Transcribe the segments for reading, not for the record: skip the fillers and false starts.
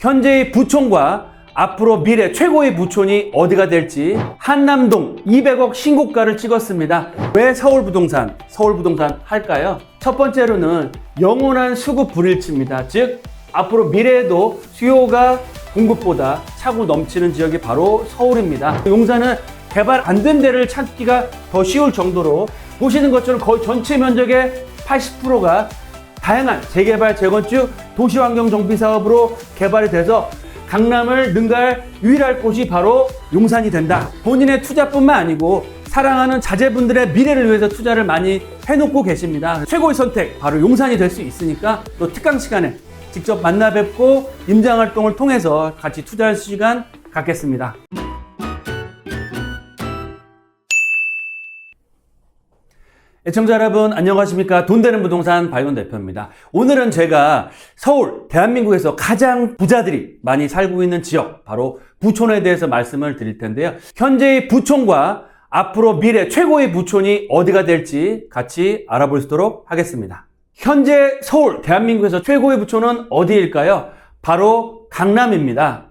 현재의 부촌과 앞으로 미래 최고의 부촌이 어디가 될지 한남동 200억 신고가를 찍었습니다. 왜 서울부동산 할까요? 첫 번째로는 영원한 수급 불일치입니다. 즉 앞으로 미래에도 수요가 공급보다 차고 넘치는 지역이 바로 서울입니다. 용산은 개발 안 된 데를 찾기가 더 쉬울 정도로 보시는 것처럼 거의 전체 면적의 80%가 다양한 재개발, 재건축, 도시환경 정비 사업으로 개발이 돼서 강남을 능가할 유일할 곳이 바로 용산이 된다. 본인의 투자뿐만 아니고 사랑하는 자제분들의 미래를 위해서 투자를 많이 해놓고 계십니다. 최고의 선택 바로 용산이 될 수 있으니까 또 특강 시간에 직접 만나 뵙고 임장활동을 통해서 같이 투자할 시간 갖겠습니다. 애청자 여러분 안녕하십니까? 돈 되는 부동산 박윤 대표입니다. 오늘은 제가 서울, 대한민국에서 가장 부자들이 많이 살고 있는 지역, 바로 부촌에 대해서 말씀을 드릴 텐데요. 현재의 부촌과 앞으로 미래 최고의 부촌이 어디가 될지 같이 알아보도록 하겠습니다. 현재 서울, 대한민국에서 최고의 부촌은 어디일까요? 바로 강남입니다.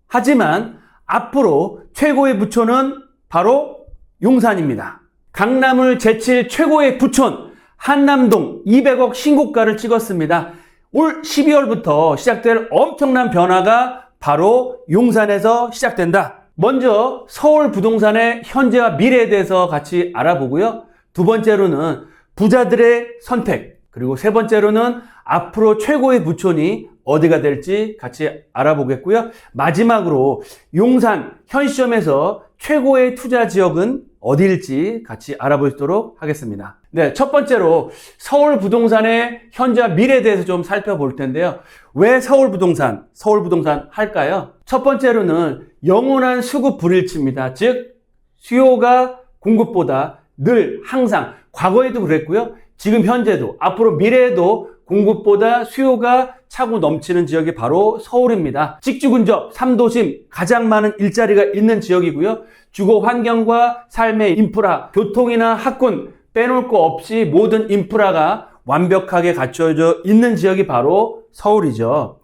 하지만 앞으로 최고의 부촌은 바로 용산입니다. 강남을 제칠 최고의 부촌 한남동 200억 신고가를 찍었습니다. 올 12월부터 시작될 엄청난 변화가 바로 용산에서 시작된다. 먼저 서울 부동산의 현재와 미래에 대해서 같이 알아보고요. 두 번째로는 부자들의 선택, 그리고 세 번째로는 앞으로 최고의 부촌이 어디가 될지 같이 알아보겠고요. 마지막으로 용산 현 시점에서 최고의 투자 지역은 어디일지 같이 알아보도록 하겠습니다. 네, 첫 번째로 서울 부동산의 현재와 미래에 대해서 좀 살펴볼 텐데요. 왜 서울 부동산 할까요? 첫 번째로는 영원한 수급 불일치입니다. 즉 수요가 공급보다 늘 항상 과거에도 그랬고요. 지금 현재도 앞으로 미래에도 공급보다 수요가 차고 넘치는 지역이 바로 서울입니다. 직주 근접 3도심 가장 많은 일자리가 있는 지역이고요. 주거 환경과 삶의 인프라, 교통이나 학군 빼놓을 거 없이 모든 인프라가 완벽하게 갖춰져 있는 지역이 바로 서울이죠.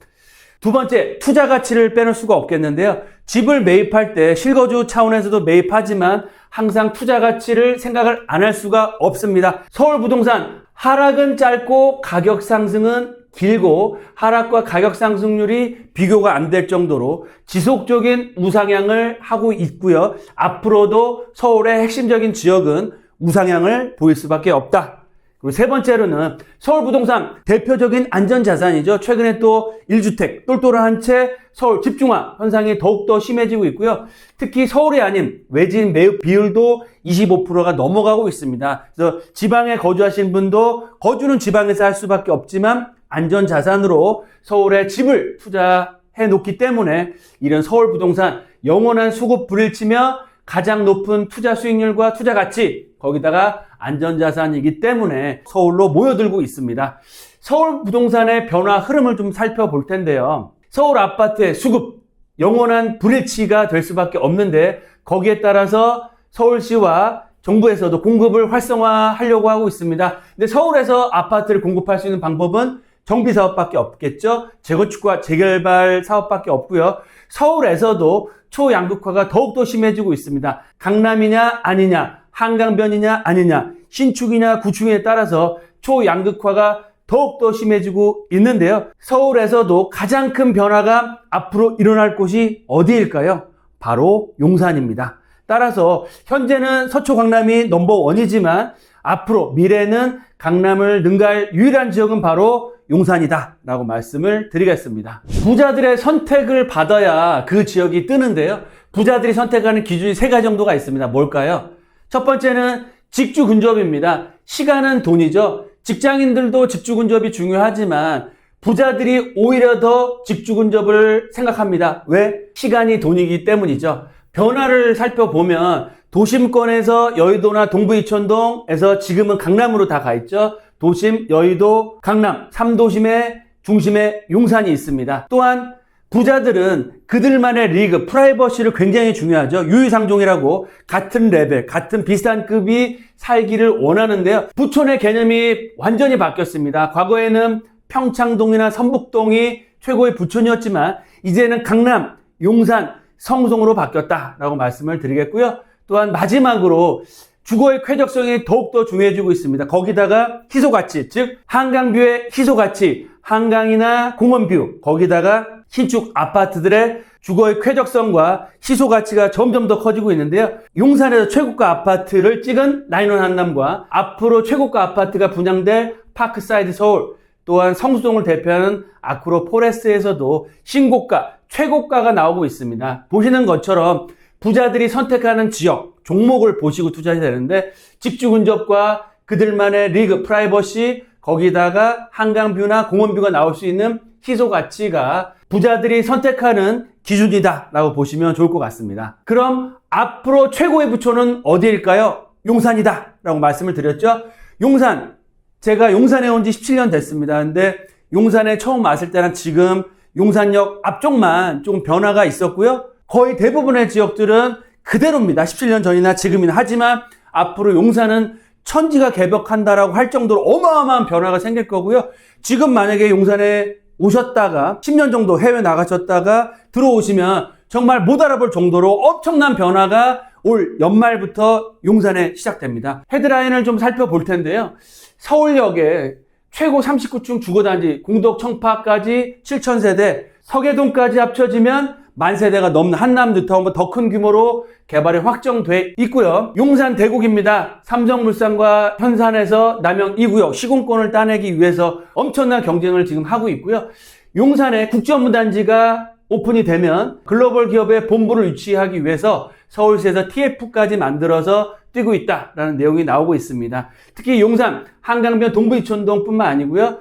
두 번째, 투자 가치를 빼놓을 수가 없겠는데요. 집을 매입할 때 실거주 차원에서도 매입하지만 항상 투자 가치를 생각을 안 할 수가 없습니다. 서울 부동산 하락은 짧고 가격 상승은 길고 하락과 가격 상승률이 비교가 안 될 정도로 지속적인 우상향을 하고 있고요. 앞으로도 서울의 핵심적인 지역은 우상향을 보일 수밖에 없다. 그리고 세 번째로는 서울 부동산 대표적인 안전자산이죠. 최근에 또 1주택 똘똘한 채 서울 집중화 현상이 더욱더 심해지고 있고요. 특히 서울이 아닌 외진 매입 비율도 25%가 넘어가고 있습니다. 그래서 지방에 거주하신 분도 거주는 지방에서 할 수밖에 없지만 안전자산으로 서울에 집을 투자해 놓기 때문에 이런 서울 부동산 영원한 수급 불일치며 가장 높은 투자 수익률과 투자 가치, 거기다가 안전자산이기 때문에 서울로 모여들고 있습니다. 서울 부동산의 변화 흐름을 좀 살펴볼 텐데요. 서울 아파트의 수급, 영원한 불일치가 될 수밖에 없는데 거기에 따라서 서울시와 정부에서도 공급을 활성화하려고 하고 있습니다. 근데 서울에서 아파트를 공급할 수 있는 방법은 정비사업밖에 없겠죠. 재건축과 재개발 사업밖에 없고요. 서울에서도 초양극화가 더욱더 심해지고 있습니다. 강남이냐 아니냐, 한강변이냐 아니냐, 신축이냐 구축에 따라서 초양극화가 더욱더 심해지고 있는데요. 서울에서도 가장 큰 변화가 앞으로 일어날 곳이 어디일까요? 바로 용산입니다. 따라서 현재는 서초 강남이 넘버원이지만 앞으로 미래는 강남을 능가할 유일한 지역은 바로 용산이다 라고 말씀을 드리겠습니다. 부자들의 선택을 받아야 그 지역이 뜨는데요. 부자들이 선택하는 기준이 세 가지 정도가 있습니다. 뭘까요? 첫 번째는 직주 근접입니다. 시간은 돈이죠. 직장인들도 직주 근접이 중요하지만 부자들이 오히려 더 직주 근접을 생각합니다. 왜? 시간이 돈이기 때문이죠. 변화를 살펴보면 도심권에서 여의도나 동부 이촌동에서 지금은 강남으로 다 가 있죠. 도심, 여의도, 강남, 3도심의 중심에 용산이 있습니다. 또한 부자들은 그들만의 리그, 프라이버시를 굉장히 중요하죠. 유유상종이라고 같은 레벨, 같은 비슷한 급이 살기를 원하는데요. 부촌의 개념이 완전히 바뀌었습니다. 과거에는 평창동이나 선북동이 최고의 부촌이었지만 이제는 강남, 용산, 성송으로 바뀌었다라고 말씀을 드리겠고요. 또한 마지막으로 주거의 쾌적성이 더욱더 중요해지고 있습니다. 거기다가 희소가치, 즉 한강뷰의 희소가치, 한강이나 공원뷰, 거기다가 신축 아파트들의 주거의 쾌적성과 희소가치가 점점 더 커지고 있는데요. 용산에서 최고가 아파트를 찍은 나인원 한남과 앞으로 최고가 아파트가 분양될 파크사이드 서울, 또한 성수동을 대표하는 아크로 포레스트에서도 신고가, 최고가가 나오고 있습니다. 보시는 것처럼 부자들이 선택하는 지역, 종목을 보시고 투자해야 되는데 집주 근접과 그들만의 리그, 프라이버시, 거기다가 한강뷰나 공원뷰가 나올 수 있는 희소 가치가 부자들이 선택하는 기준이다 라고 보시면 좋을 것 같습니다. 그럼 앞으로 최고의 부촌은 어디일까요? 용산이다 라고 말씀을 드렸죠. 용산, 제가 용산에 온 지 17년 됐습니다. 근데 용산에 처음 왔을 때는 지금 용산역 앞쪽만 좀 변화가 있었고요. 거의 대부분의 지역들은 그대로입니다. 17년 전이나 지금이나. 하지만 앞으로 용산은 천지가 개벽한다라고 할 정도로 어마어마한 변화가 생길 거고요. 지금 만약에 용산에 오셨다가 10년 정도 해외 나가셨다가 들어오시면 정말 못 알아볼 정도로 엄청난 변화가 올 연말부터 용산에 시작됩니다. 헤드라인을 좀 살펴볼 텐데요. 서울역에 최고 39층 주거단지, 공덕 청파까지 7,000세대, 서계동까지 합쳐지면 10,000세대가 넘는 한남 뉴타운보다 더 큰 규모로 개발이 확정돼 있고요. 용산 대국입니다. 삼성물산과 현산에서 남영 2구역 시공권을 따내기 위해서 엄청난 경쟁을 지금 하고 있고요. 용산에 국제업무단지가 오픈이 되면 글로벌 기업의 본부를 유치하기 위해서 서울시에서 TF까지 만들어서 뛰고 있다라는 내용이 나오고 있습니다. 특히 용산 한강변 동부이촌동뿐만 아니고요.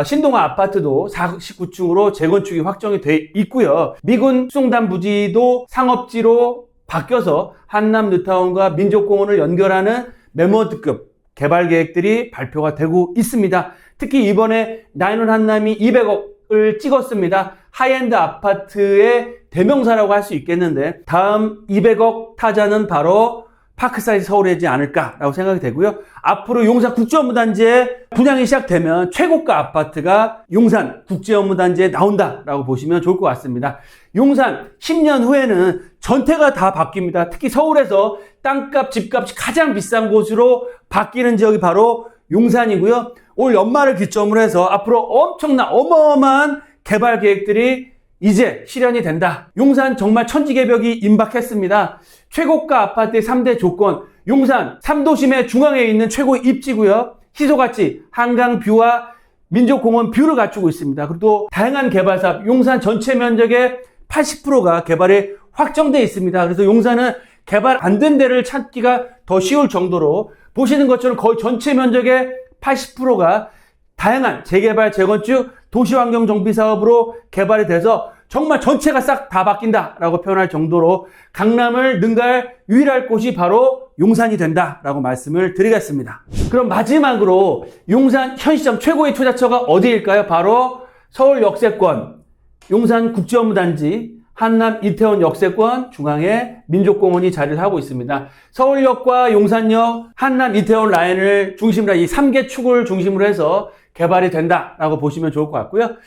신동아 아파트도 49층으로 재건축이 확정이 돼 있고요. 미군 수송단 부지도 상업지로 바뀌어서 한남 뉴타운과 민족공원을 연결하는 메모드급 개발 계획들이 발표가 되고 있습니다. 특히 이번에 나인원 한남이 200억을 찍었습니다. 하이엔드 아파트의 대명사라고 할 수 있겠는데 다음 200억 타자는 바로 파크사이드 서울이지 않을까라고 생각이 되고요. 앞으로 용산 국제업무단지에 분양이 시작되면 최고가 아파트가 용산 국제업무단지에 나온다라고 보시면 좋을 것 같습니다. 용산 10년 후에는 전태가 다 바뀝니다. 특히 서울에서 땅값, 집값이 가장 비싼 곳으로 바뀌는 지역이 바로 용산이고요. 올 연말을 기점으로 해서 앞으로 엄청난 어마어마한 개발 계획들이 이제 실현이 된다. 용산 정말 천지개벽이 임박했습니다. 최고가 아파트의 3대 조건, 용산 3도심의 중앙에 있는 최고의 입지고요. 희소가치, 한강뷰와 민족공원 뷰를 갖추고 있습니다. 그리고 또 다양한 개발 사업, 용산 전체 면적의 80%가 개발이 확정되어 있습니다. 그래서 용산은 개발 안 된 데를 찾기가 더 쉬울 정도로 보시는 것처럼 거의 전체 면적의 80%가 다양한 재개발, 재건축, 도시환경 정비 사업으로 개발이 돼서 정말 전체가 싹 다 바뀐다라고 표현할 정도로 강남을 능가할 유일할 곳이 바로 용산이 된다라고 말씀을 드리겠습니다. 그럼 마지막으로 용산 현 시점 최고의 투자처가 어디일까요? 바로 서울 역세권, 용산 국제업무단지, 한남 이태원 역세권 중앙에 민족공원이 자리를 하고 있습니다. 서울역과 용산역, 한남 이태원 라인을 중심으로 이 3개 축을 중심으로 해서 개발이 된다라고 보시면 좋을 것 같고요.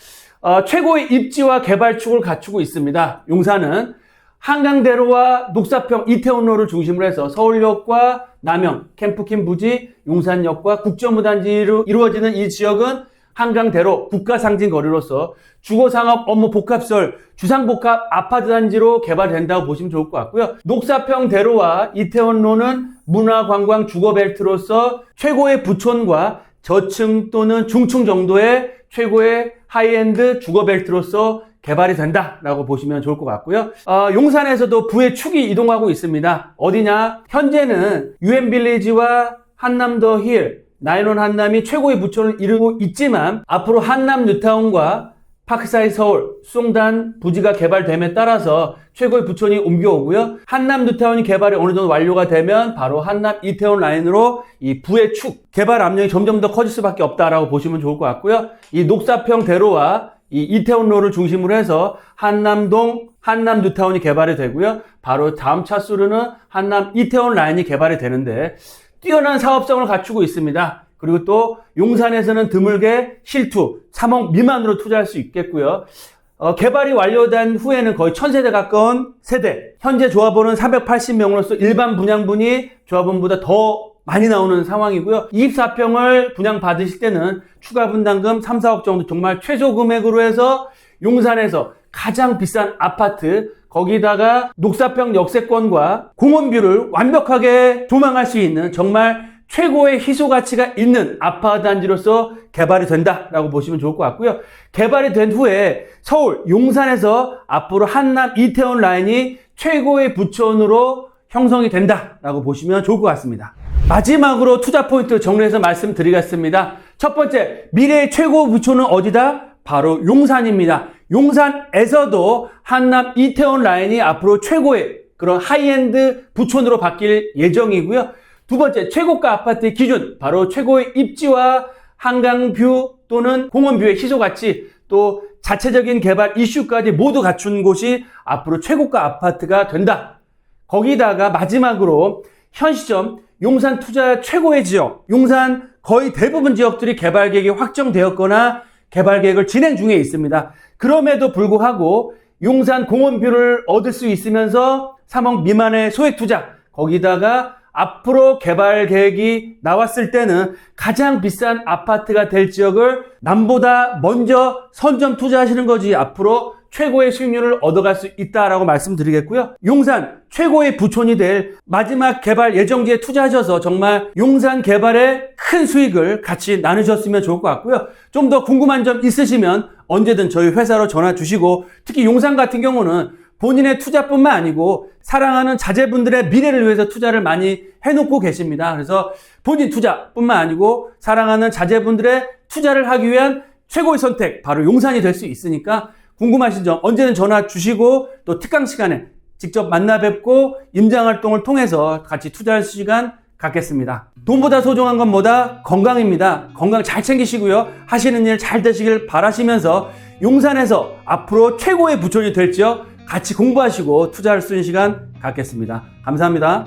최고의 입지와 개발축을 갖추고 있습니다. 용산은 한강대로와 녹사평 이태원로를 중심으로 해서 서울역과 남영, 캠프킨 부지, 용산역과 국제업무단지로 이루어지는 이 지역은 한강대로 국가상징거리로서 주거상업 업무 복합시설, 주상복합 아파트 단지로 개발된다고 보시면 좋을 것 같고요. 녹사평 대로와 이태원로는 문화관광 주거벨트로서 최고의 부촌과 저층 또는 중층 정도의 최고의 하이엔드 주거벨트로서 개발이 된다라고 보시면 좋을 것 같고요. 용산에서도 부의 축이 이동하고 있습니다. 어디냐? 현재는 유엔빌리지와 한남더 힐, 나인원 한남이 최고의 부촌을 이루고 있지만 앞으로 한남 뉴타운과 파크사이드 서울, 수송단 부지가 개발됨에 따라서 최고의 부촌이 옮겨오고요. 한남 뉴타운이 개발이 어느 정도 완료가 되면 바로 한남 이태원 라인으로 이 부의 축, 개발 압력이 점점 더 커질 수밖에 없다라고 보시면 좋을 것 같고요. 이 녹사평 대로와 이 이태원로를 중심으로 해서 한남동, 한남 뉴타운이 개발이 되고요. 바로 다음 차수로는 한남 이태원 라인이 개발이 되는데 뛰어난 사업성을 갖추고 있습니다. 그리고 또 용산에서는 드물게 실투 3억 미만으로 투자할 수 있겠고요. 개발이 완료된 후에는 거의 1000세대 가까운 세대, 현재 조합원은 480명으로서 일반 분양분이 조합원보다 더 많이 나오는 상황이고요. 24평을 분양받으실 때는 추가 분담금 3, 4억 정도 정말 최소 금액으로 해서 용산에서 가장 비싼 아파트, 거기다가 녹사평 역세권과 공원뷰를 완벽하게 조망할 수 있는 정말 최고의 희소 가치가 있는 아파트 단지로서 개발이 된다라고 보시면 좋을 것 같고요. 개발이 된 후에 서울 용산에서 앞으로 한남 이태원 라인이 최고의 부촌으로 형성이 된다라고 보시면 좋을 것 같습니다. 마지막으로 투자 포인트 정리해서 말씀드리겠습니다. 첫 번째, 미래의 최고 부촌은 어디다? 바로 용산입니다. 용산에서도 한남 이태원 라인이 앞으로 최고의 그런 하이엔드 부촌으로 바뀔 예정이고요. 두 번째, 최고가 아파트의 기준, 바로 최고의 입지와 한강뷰 또는 공원뷰의 희소가치, 또 자체적인 개발 이슈까지 모두 갖춘 곳이 앞으로 최고가 아파트가 된다. 거기다가 마지막으로 현 시점 용산 투자 최고의 지역, 용산 거의 대부분 지역들이 개발 계획이 확정되었거나 개발 계획을 진행 중에 있습니다. 그럼에도 불구하고 용산 공원뷰를 얻을 수 있으면서 3억 미만의 소액 투자, 거기다가 앞으로 개발 계획이 나왔을 때는 가장 비싼 아파트가 될 지역을 남보다 먼저 선점 투자하시는 거지 앞으로 최고의 수익률을 얻어갈 수 있다라고 말씀드리겠고요. 용산 최고의 부촌이 될 마지막 개발 예정지에 투자하셔서 정말 용산 개발에 큰 수익을 같이 나누셨으면 좋을 것 같고요. 좀 더 궁금한 점 있으시면 언제든 저희 회사로 전화 주시고, 특히 용산 같은 경우는 본인의 투자뿐만 아니고 사랑하는 자제분들의 미래를 위해서 투자를 많이 해놓고 계십니다. 그래서 본인 투자뿐만 아니고 사랑하는 자제분들의 투자를 하기 위한 최고의 선택, 바로 용산이 될 수 있으니까 궁금하신 점 언제든 전화 주시고, 또 특강 시간에 직접 만나 뵙고 임장활동을 통해서 같이 투자할 시간 갖겠습니다. 돈보다 소중한 건 뭐다? 건강입니다. 건강 잘 챙기시고요. 하시는 일 잘 되시길 바라시면서 용산에서 앞으로 최고의 부촌이 될 지역 같이 공부하시고 투자할 수 있는 시간 갖겠습니다. 감사합니다.